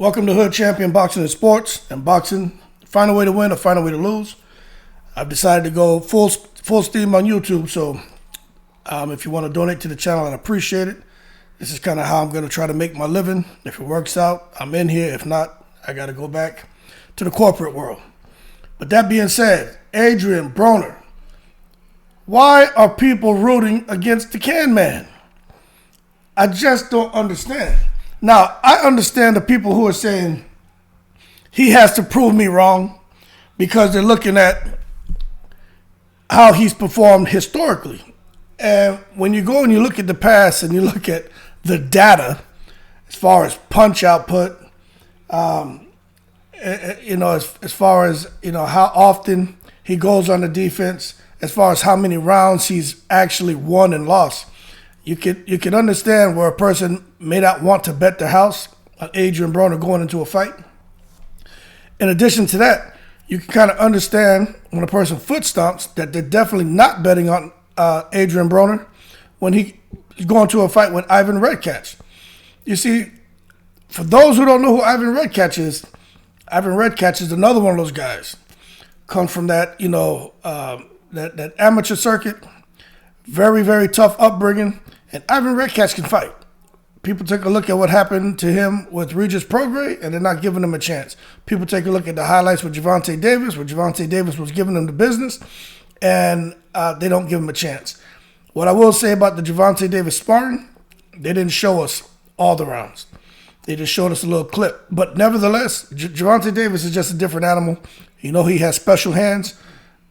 Welcome to Hood Champion Boxing and Sports. And boxing, find a way to win or find a way to lose. I've decided to go full steam on YouTube, so if you want to donate to the channel, I'd appreciate it. This is kind of how I'm going to try to make my living. If it works out, I'm in here. If not, I got to go back to the corporate world. But that being said, Adrien, Broner, why are people rooting against the Can Man? I just don't understand. Now, I understand the people who are saying he has to prove me wrong because they're looking at how he's performed historically. And when you go and you look at the past and you look at the data as far as punch output, as far as, how often he goes on the defense, as far as how many rounds he's actually won and lost, you can understand where a person may not want to bet their house on Adrien Broner going into a fight. In addition to that, you can kind of understand when a person foot stomps that they're definitely not betting on Adrien Broner when he's going to a fight with Ivan Redkach. You see, for those who don't know who Ivan Redkach is another one of those guys. Comes from that, that amateur circuit, very, very tough upbringing, and Ivan Redkach can fight. People take a look at what happened to him with Regis Prograis, and they're not giving him a chance. People take a look at the highlights with Gervonta Davis, where Gervonta Davis was giving him the business, and they don't give him a chance. What I will say about the Gervonta Davis sparring, they didn't show us all the rounds. They just showed us a little clip. But nevertheless, Gervonta Davis is just a different animal. He has special hands.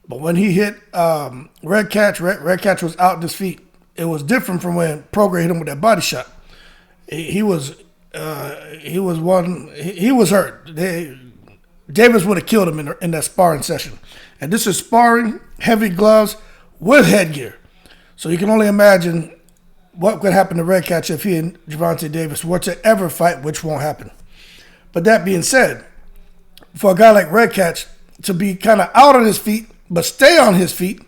But when he hit Redkach was out on his feet. It was different from when Prograis hit him with that body shot. He was hurt. Davis would have killed him in that sparring session. And this is sparring, heavy gloves with headgear. So you can only imagine what could happen to Redkach if he and Gervonta Davis were to ever fight, which won't happen. But that being said, for a guy like Redkach to be kind of out on his feet, but stay on his feet,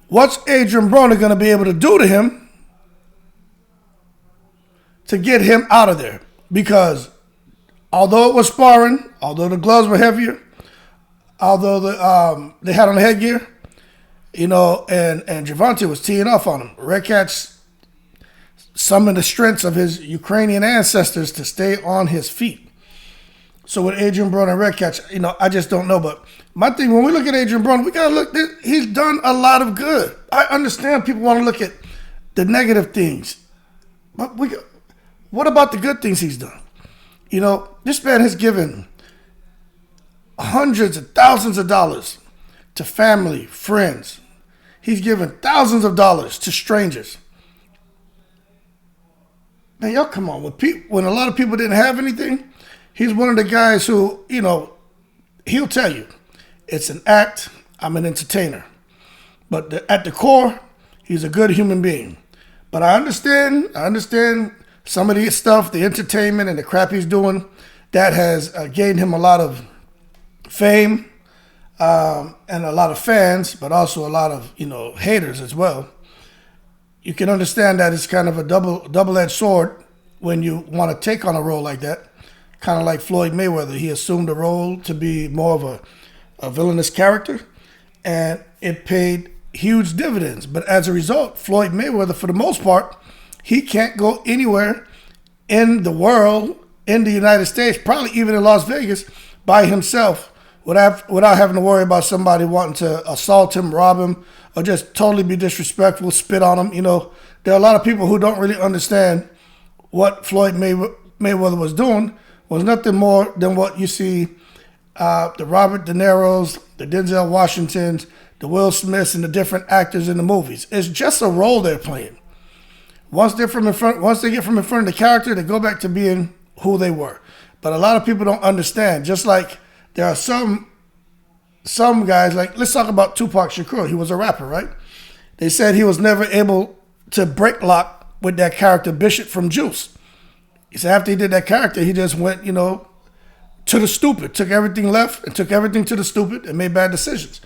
what's Adrien Broner going to be able to do to him to get him out of there? Because although it was sparring, although the gloves were heavier, although they had on the headgear, and Gervonta was teeing off on him. Redkach summoned the strengths of his Ukrainian ancestors to stay on his feet. So with Adrien Broner and Redkach, I just don't know. But my thing, when we look at Adrien Broner, we got to look, he's done a lot of good. I understand people want to look at the negative things. But what about the good things he's done? This man has given hundreds of thousands of dollars to family, friends. He's given thousands of dollars to strangers. Man, y'all come on. When a lot of people didn't have anything, he's one of the guys who, he'll tell you, it's an act, I'm an entertainer. But at the core, he's a good human being. But I understand some of the stuff, the entertainment and the crap he's doing, that has gained him a lot of fame and a lot of fans, but also a lot of, haters as well. You can understand that it's kind of a double-edged sword when you want to take on a role like that. Kind of like Floyd Mayweather. He assumed a role to be more of a villainous character, and it paid huge dividends. But as a result, Floyd Mayweather, for the most part, he can't go anywhere in the world, in the United States, probably even in Las Vegas, by himself without having to worry about somebody wanting to assault him, rob him, or just totally be disrespectful, spit on him. There are a lot of people who don't really understand what Floyd Mayweather was doing. Was nothing more than what you see the Robert De Niro's, the Denzel Washingtons, the Will Smiths, and the different actors in the movies. It's just a role they're playing. Once they get from in front of the character, they go back to being who they were. But a lot of people don't understand. Just like there are some guys, like let's talk about Tupac Shakur. He was a rapper, right? They said he was never able to break lock with that character Bishop from Juice. He said after he did that character, he just went, to the stupid, took everything left and took everything to the stupid and made bad decisions.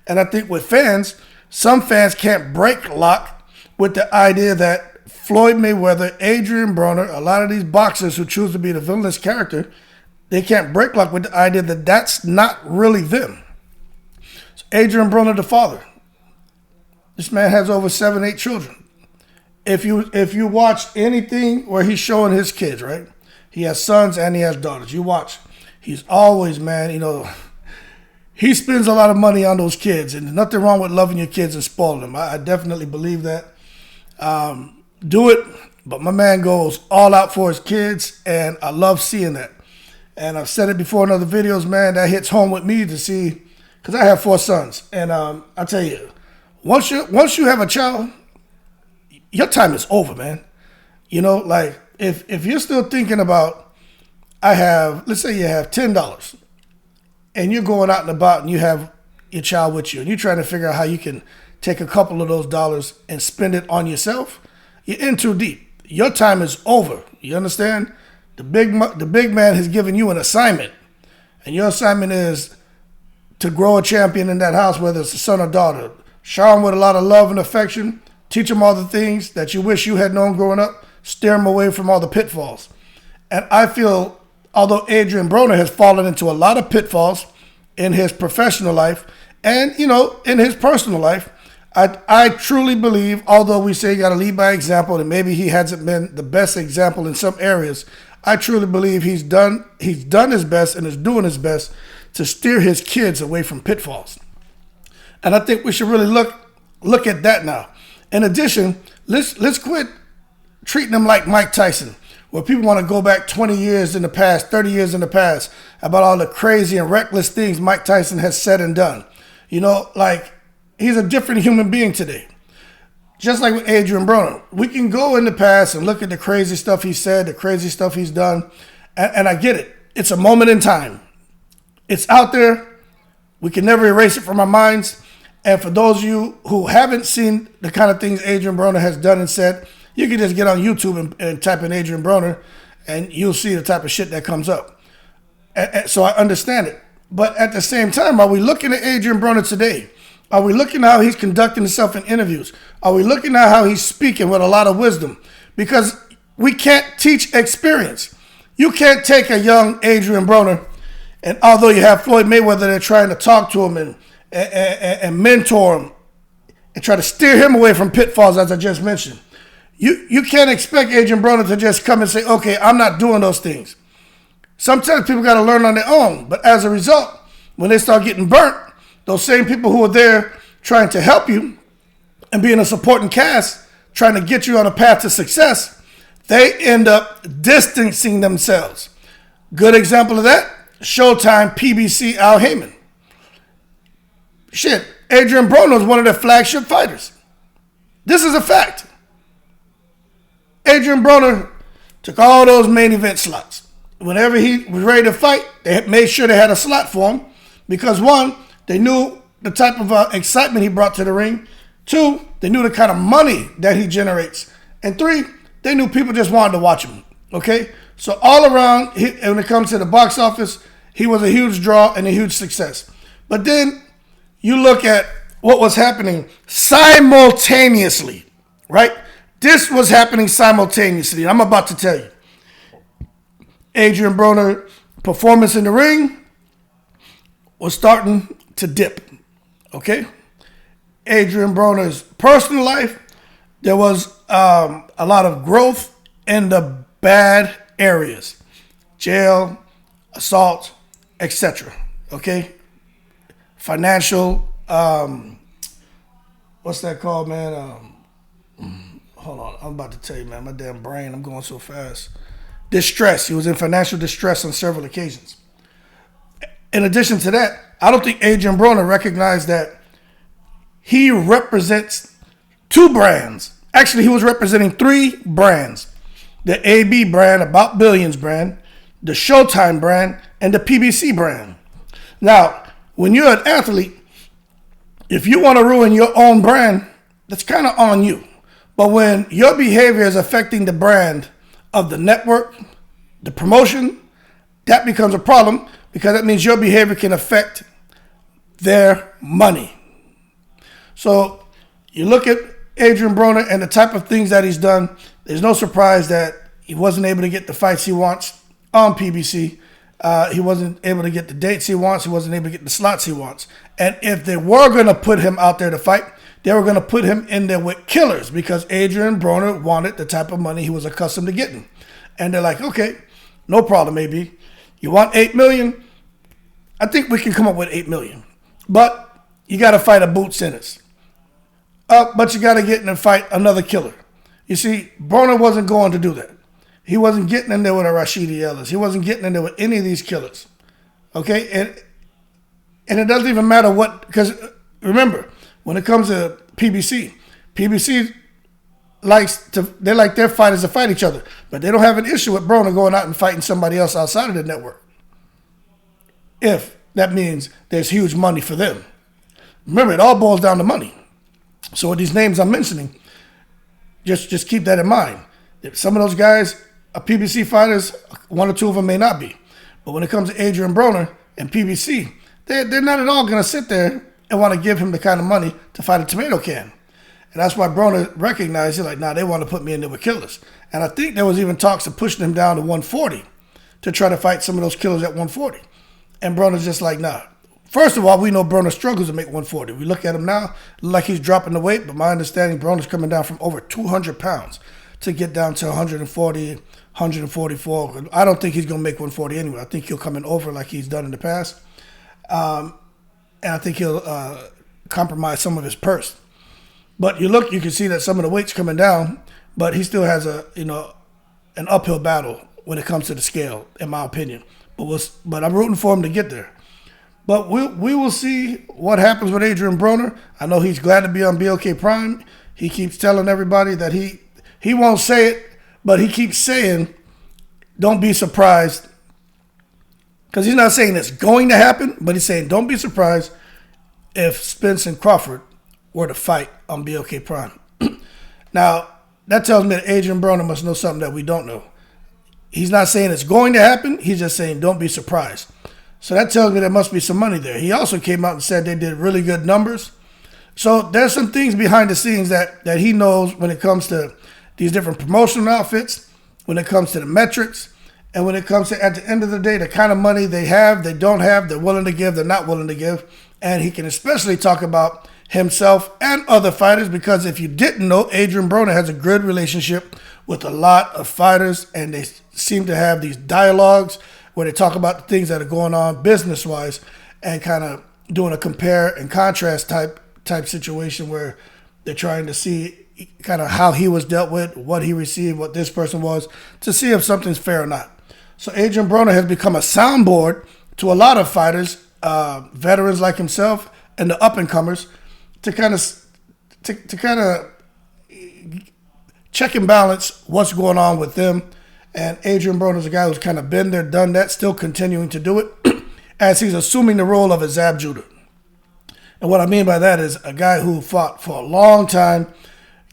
And I think with fans, some fans can't break lock with the idea that Floyd Mayweather, Adrien Broner, a lot of these boxers who choose to be the villainous character, they can't break luck with the idea that that's not really them. So Adrien Broner, the father. This man has over 7, 8 children. If you watch anything where he's showing his kids, right? He has sons and he has daughters. You watch. He's always, man, he spends a lot of money on those kids. And there's nothing wrong with loving your kids and spoiling them. I definitely believe that. Do it. But my man goes all out for his kids. And I love seeing that. And I've said it before in other videos, man, that hits home with me to see. Because I have 4 sons. And I tell you, once you have a child, your time is over, man. Like if you're still thinking about, let's say you have $10 and you're going out and about and you have your child with you and you're trying to figure out how you can take a couple of those dollars and spend it on yourself, you're in too deep. Your time is over. You understand? The big man has given you an assignment, and your assignment is to grow a champion in that house, whether it's a son or daughter. Shower them with a lot of love and affection. Teach them all the things that you wish you had known growing up. Steer them away from all the pitfalls. And I feel, although Adrien Broner has fallen into a lot of pitfalls in his professional life and, in his personal life, I truly believe, although we say you got to lead by example, and maybe he hasn't been the best example in some areas, I truly believe he's done his best and is doing his best to steer his kids away from pitfalls. And I think we should really look at that now. In addition, let's quit treating him like Mike Tyson, where people want to go back 20 years in the past, 30 years in the past, about all the crazy and reckless things Mike Tyson has said and done. Like he's a different human being today. Just like with Adrien Broner. We can go in the past and look at the crazy stuff he said, the crazy stuff he's done, and I get it. It's a moment in time. It's out there. We can never erase it from our minds. And for those of you who haven't seen the kind of things Adrien Broner has done and said, you can just get on YouTube and type in Adrien Broner, and you'll see the type of shit that comes up. And so I understand it. But at the same time, are we looking at Adrien Broner today? Are we looking at how he's conducting himself in interviews? Are we looking at how he's speaking with a lot of wisdom? Because we can't teach experience. You can't take a young Adrien Broner, and although you have Floyd Mayweather, they're trying to talk to him and mentor him and try to steer him away from pitfalls, as I just mentioned. You can't expect Adrien Broner to just come and say, okay, I'm not doing those things. Sometimes people got to learn on their own. But as a result, when they start getting burnt, those same people who are there trying to help you and being a supporting cast, trying to get you on a path to success, they end up distancing themselves. Good example of that, Showtime PBC Al Heyman. Shit, Adrien Broner is one of their flagship fighters. This is a fact. Adrien Broner took all those main event slots. Whenever he was ready to fight, they made sure they had a slot for him because, one, they knew the type of excitement he brought to the ring. 2, they knew the kind of money that he generates. And 3, they knew people just wanted to watch him. Okay? So all around, when it comes to the box office, he was a huge draw and a huge success. But then you look at what was happening simultaneously, right? This was happening simultaneously. I'm about to tell you. Adrien Broner performance in the ring was starting to dip. Okay? Adrien Broner's personal life, there was a lot of growth in the bad areas. Jail, assault, etc. Okay? Financial, what's that called, man? Hold on, I'm about to tell you, man. My damn brain, I'm going so fast. Distress. He was in financial distress on several occasions. In addition to that, I don't think Adrien Broner recognized that he represents 2 brands. Actually, he was representing 3 brands. The AB brand, About Billions brand, the Showtime brand, and the PBC brand. Now, when you're an athlete, if you want to ruin your own brand, that's kind of on you. But when your behavior is affecting the brand of the network, the promotion, that becomes a problem because that means your behavior can affect their money. So you look at Adrien Broner and the type of things that he's done. there's no surprise that he wasn't able to get the fights he wants on PBC. He wasn't able to get the dates he wants. He wasn't able to get the slots he wants. And if they were going to put him out there to fight, they were going to put him in there with killers because Adrien Broner wanted the type of money he was accustomed to getting. And they're like, okay, no problem, AB. You want $8 million? I think we can come up with $8 million. But you got to fight a boot sentence. But you got to get in and fight another killer. You see, Broner wasn't going to do that. He wasn't getting in there with a Rashidi Ellis. He wasn't getting in there with any of these killers. Okay? And it doesn't even matter what, because remember, when it comes to PBC they like their fighters to fight each other. But they don't have an issue with Broner going out and fighting somebody else outside of the network. If that means there's huge money for them. Remember, it all boils down to money. So with these names I'm mentioning, just keep that in mind. If some of those guys are PBC fighters, one or two of them may not be. But when it comes to Adrien Broner and PBC, they're not at all going to sit there and want to give him the kind of money to fight a tomato can. And that's why Broner recognized it, like, nah, they want to put me in there with killers. And I think there was even talks of pushing him down to 140 to try to fight some of those killers at 140. And Broner's just like, nah. First of all, we know Broner struggles to make 140. We look at him now, like he's dropping the weight, but my understanding, Broner's coming down from over 200 pounds to get down to 140, 144. I don't think he's going to make 140 anyway. I think he'll come in over like he's done in the past. And I think he'll compromise some of his purse. But you can see that some of the weight's coming down, but he still has an uphill battle when it comes to the scale, in my opinion. But I'm rooting for him to get there. But we will see what happens with Adrien Broner. I know he's glad to be on BLK Prime. He keeps telling everybody that he won't say it, but he keeps saying, don't be surprised. Because he's not saying it's going to happen, but he's saying don't be surprised if Spence and Crawford were to fight on BLK Prime. Now, that tells me that Adrien Broner must know something that we don't know. He's not saying it's going to happen. He's just saying don't be surprised. So that tells me there must be some money there. He also came out and said they did really good numbers. So there's some things behind the scenes that he knows when it comes to these different promotional outfits, when it comes to the metrics, and when it comes to, at the end of the day, the kind of money they have, they don't have, they're willing to give, they're not willing to give. And he can especially talk about himself and other fighters, because if you didn't know, Adrien Broner has a good relationship with a lot of fighters, and they seem to have these dialogues where they talk about the things that are going on business-wise and kind of doing a compare and contrast type situation where they're trying to see kind of how he was dealt with, what he received, what this person was, to see if something's fair or not. So Adrien Broner has become a soundboard to a lot of fighters, veterans like himself and the up-and-comers, to kind of check and balance what's going on with them. And Adrien Broner is a guy who's kind of been there, done that, still continuing to do it, as he's assuming the role of a Zab Judah. And what I mean by that is a guy who fought for a long time,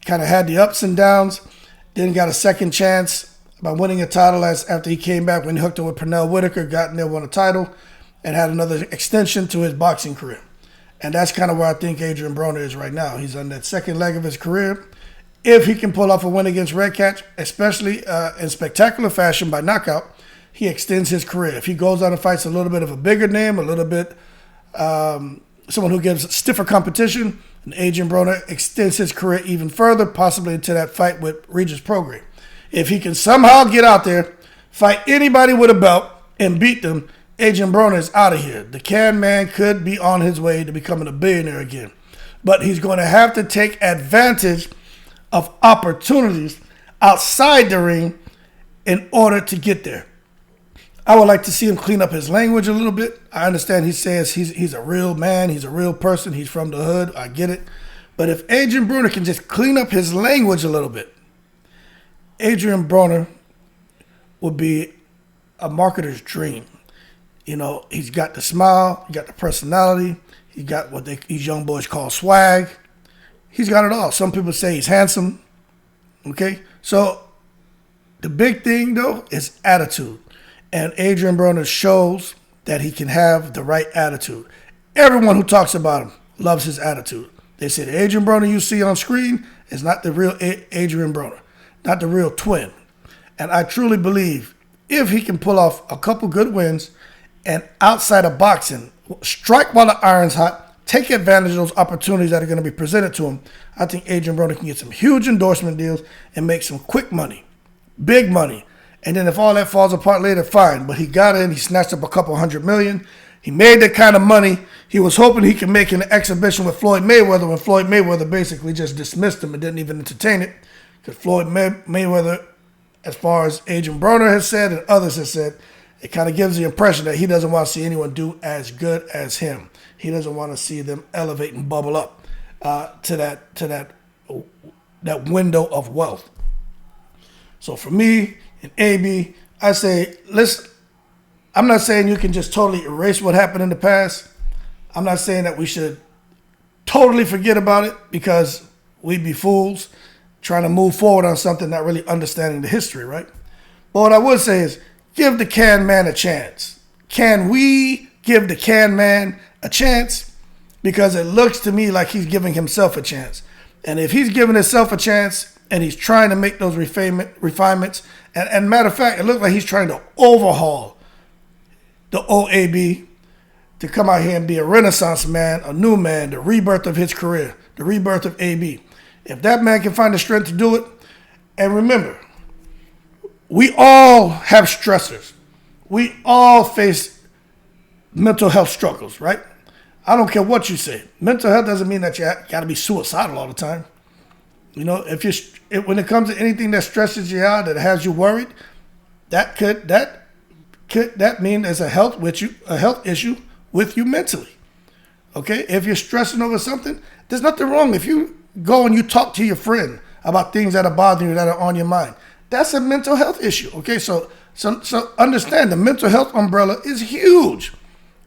kind of had the ups and downs, then got a second chance by winning a title after he came back when he hooked up with Pernell Whitaker, got in there, won a title, and had another extension to his boxing career. And that's kind of where I think Adrien Broner is right now. He's on that second leg of his career. If he can pull off a win against Red Catch, especially in spectacular fashion by knockout, he extends his career. If he goes out and fights a little bit of a bigger name, a little bit someone who gives stiffer competition, and Adrien Broner extends his career even further, possibly into that fight with Regis Prograis. If he can somehow get out there, fight anybody with a belt, and beat them, Adrien Broner is out of here. The Can Man could be on his way to becoming a billionaire again. But he's going to have to take advantage of opportunities outside the ring in order to get there. I would like to see him clean up his language a little bit. I understand he says he's a real man, he's a real person, he's from the hood, I get it. But if Adrien Broner can just clean up his language a little bit, Adrien Broner would be a marketer's dream. You know, he's got the smile, he got the personality, he got what these young boys call swag. He's got it all. Some people say he's handsome. Okay? So the big thing, though, is attitude. And Adrien Broner shows that he can have the right attitude. Everyone who talks about him loves his attitude. They say the Adrien Broner you see on screen is not the real Adrien Broner. not the real twin. And I truly believe if he can pull off a couple good wins and outside of boxing, strike while the iron's hot, take advantage of those opportunities that are going to be presented to him, I think Adrien Broner can get some huge endorsement deals and make some quick money, big money. And then if all that falls apart later, fine. But he got in, he snatched up a couple $100 million. He made that kind of money. He was hoping he could make an exhibition with Floyd Mayweather when Floyd Mayweather basically just dismissed him and didn't even entertain it. Because Floyd Mayweather, as far as Adrien Broner has said and others have said, it kind of gives the impression that he doesn't want to see anyone do as good as him. He doesn't want to see them elevate and bubble up to that window of wealth. So for me and AB, I say, I'm not saying you can just totally erase what happened in the past. I'm not saying that we should totally forget about it because we'd be fools trying to move forward on something, not really understanding the history, right? But what I would say is give the can man a chance. Can we give the can man a chance? Because it looks to me like he's giving himself a chance. And if he's giving himself a chance and he's trying to make those refinements, and matter of fact, it looks like he's trying to overhaul the OAB to come out here and be a renaissance man, a new man, the rebirth of his career, the rebirth of AB. If that man can find the strength to do it, and remember, we all have stressors. We all face mental health struggles, right? I don't care what you say. Mental health doesn't mean that you got to be suicidal all the time. You know, when it comes to anything that stresses you out, that has you worried, that mean there's a health issue with you mentally. Okay? If you're stressing over something, there's nothing wrong. If you go and you talk to your friend about things that are bothering you, that are on your mind, that's a mental health issue. Okay? So understand the mental health umbrella is huge.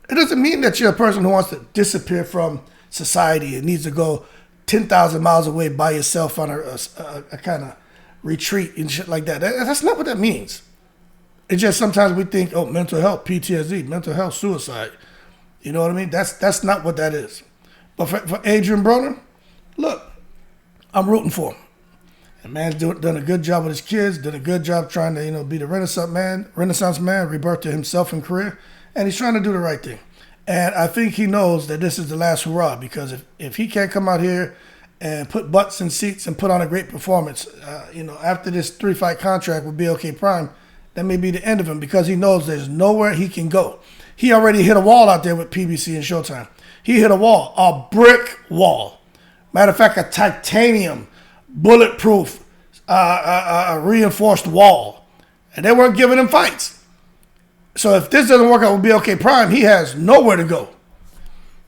It doesn't mean that you're a person who wants to disappear from society and needs to go 10,000 miles away by yourself on a kind of retreat and shit like that. That's not what that means. It's just sometimes we think, oh, mental health, PTSD, mental health, suicide. You know what I mean? That's not what that is. But for Adrien Broner, look, I'm rooting for him. The man's done a good job with his kids, did a good job trying to, be the Renaissance man, rebirth to himself and career, and he's trying to do the right thing. And I think he knows that this is the last hurrah, because if he can't come out here and put butts in seats and put on a great performance, after this 3-fight contract with BLK Prime, that may be the end of him, because he knows there's nowhere he can go. He already hit a wall out there with PBC and Showtime. He hit a wall, a brick wall. Matter of fact, a titanium, bulletproof, reinforced wall. And they weren't giving him fights. So if this doesn't work out with BLK Prime, he has nowhere to go.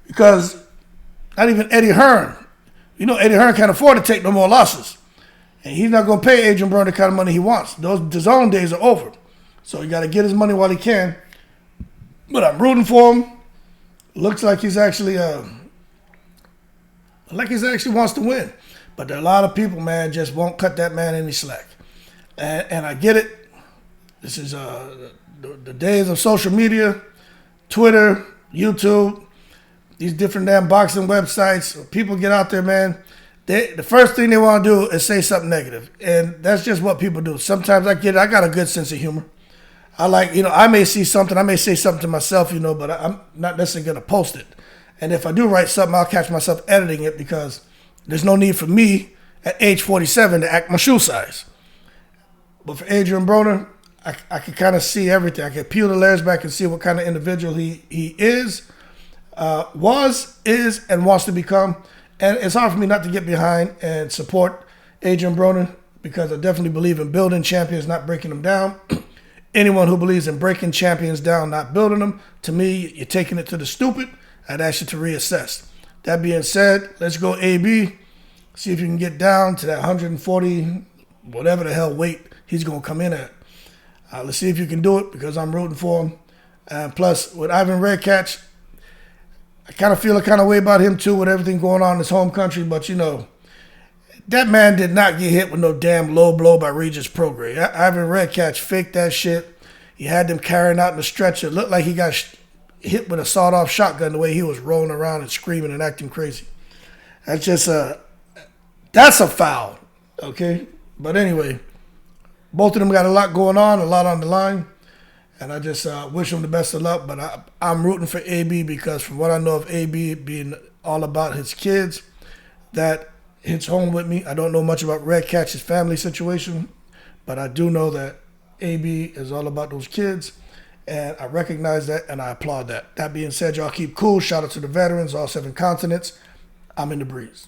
Because not even Eddie Hearn. Eddie Hearn can't afford to take no more losses. And he's not going to pay Adrien Broner the kind of money he wants. Those DAZN days are over. So you got to get his money while he can. But I'm rooting for him. Looks like he's actually wants to win. But there are a lot of people, man, just won't cut that man any slack. And I get it. This is the days of social media, Twitter, YouTube, these different damn boxing websites. People get out there, man. The first thing they want to do is say something negative. And that's just what people do. Sometimes I get it. I got a good sense of humor. I may see something. I may say something to myself, but I'm not necessarily going to post it. And if I do write something, I'll catch myself editing it, because there's no need for me at age 47 to act my shoe size. But for Adrien Broner, I can kind of see everything. I can peel the layers back and see what kind of individual he is, is, and wants to become. And it's hard for me not to get behind and support Adrien Broner, because I definitely believe in building champions, not breaking them down. Anyone who believes in breaking champions down, not building them, to me, you're taking it to the stupid. I'd ask you to reassess. That being said, let's go AB. See if you can get down to that 140, whatever the hell weight he's going to come in at. Let's see if you can do it, because I'm rooting for him. And plus, with Ivan Redkach, I kind of feel a kind of way about him too, with everything going on in his home country. But, that man did not get hit with no damn low blow by Regis Prograis. Ivan Redkach faked that shit. He had them carrying out in the stretcher. It looked like he got hit with a sawed-off shotgun the way he was rolling around and screaming and acting crazy. That's just that's a foul, okay? But anyway, both of them got a lot going on, a lot on the line. And I just wish them the best of luck. But I'm rooting for AB because from what I know of AB being all about his kids, that hits home with me. I don't know much about Red Catch's family situation, but I do know that AB is all about those kids. And I recognize that and I applaud that. That being said, y'all keep cool. Shout out to the veterans, all 7 continents. I'm in the breeze.